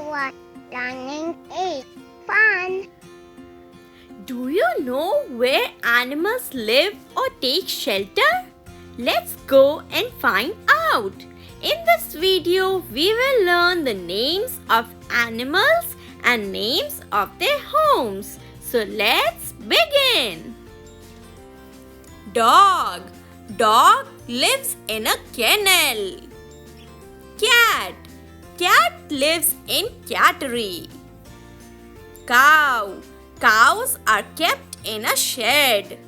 what learning is fun. Do you know where animals live or take shelter? Let's go and find out. In this video, we will learn the names of animals and names of their homes. So let's begin. Dog. Dog lives in a kennel. Cat. Cat lives in cattery. Cow. Cows are kept in a shed.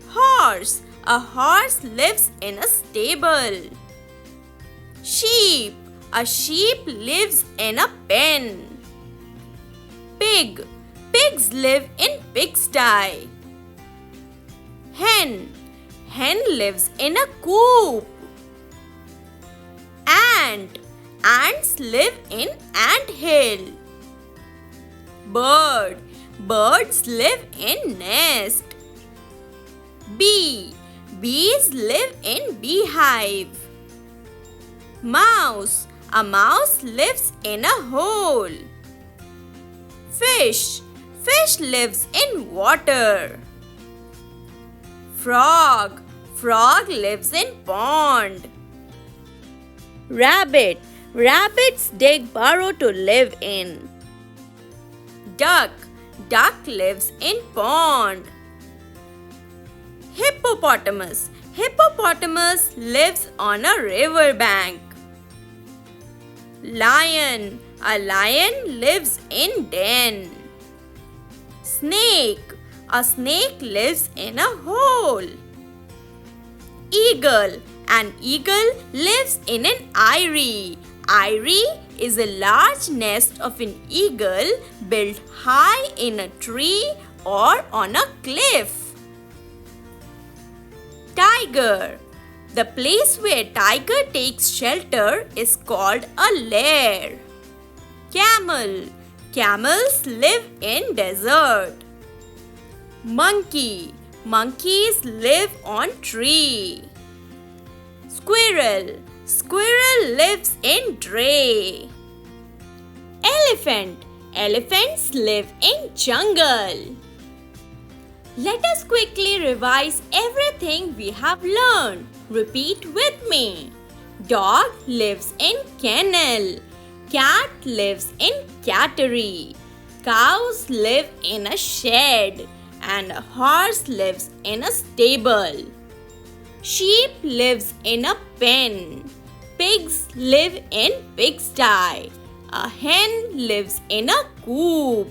Horse. A horse lives in a stable. Sheep. A sheep lives in a pen. Pig. Pigs live in pigsty. Hen. Hen lives in a coop. Ant. Ants live in ant hill. Bird. Birds live in nest. Bee. Bees live in beehive. Mouse. A mouse lives in a hole. Fish. Fish lives in water. Frog. Frog lives in pond. Rabbit. Rabbits dig burrow to live in. Duck. Duck lives in pond. Hippopotamus. Hippopotamus lives on a river bank. Lion. A lion lives in den. Snake. A snake lives in a hole. Eagle. An eagle lives in an eyrie. Eyrie is a large nest of an eagle built high in a tree or on a cliff. Tiger. The place where tiger takes shelter is called a lair. Camel. Camels live in desert. Monkey. Monkeys live on tree. Squirrel. Squirrel lives in tray. Elephant. Elephants live in jungle. Let us quickly revise everything we have learned. Repeat with me. Dog lives in kennel. Cat lives in cattery. Cows live in a shed. And a horse lives in a stable. Sheep lives in a pen. Pigs live in pigsty. A hen lives in a coop.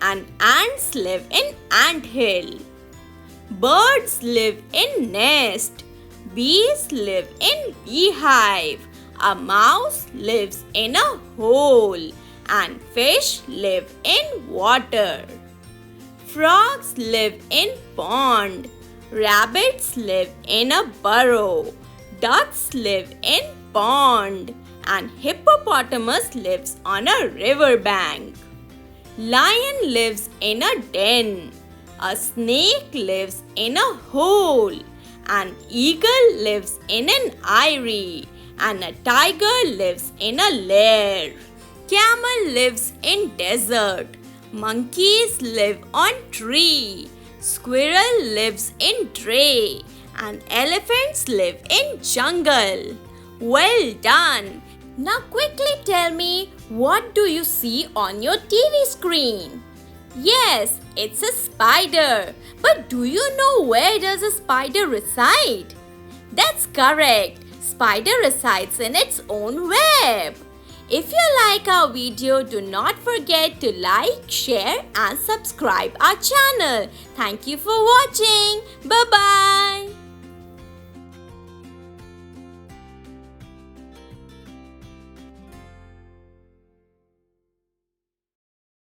And ants live in ant hill. Birds live in nest. Bees live in beehive. A mouse lives in a hole. And fish live in water. Frogs live in pond. Rabbits live in a burrow. Ducks live in pond. And hippopotamus lives on a river bank. Lion lives in a den. A snake lives in a hole. An eagle lives in an eyrie. And a tiger lives in a lair. Camel lives in desert. Monkeys live on tree. Squirrel lives in tray. And elephants live in jungle. Well done! Now quickly tell me, what do you see on your TV screen? Yes, it's a spider. But do you know where does a spider reside? That's correct. Spider resides in its own web. If you like our video, do not forget to like, share and subscribe our channel. Thank you for watching. Bye-bye.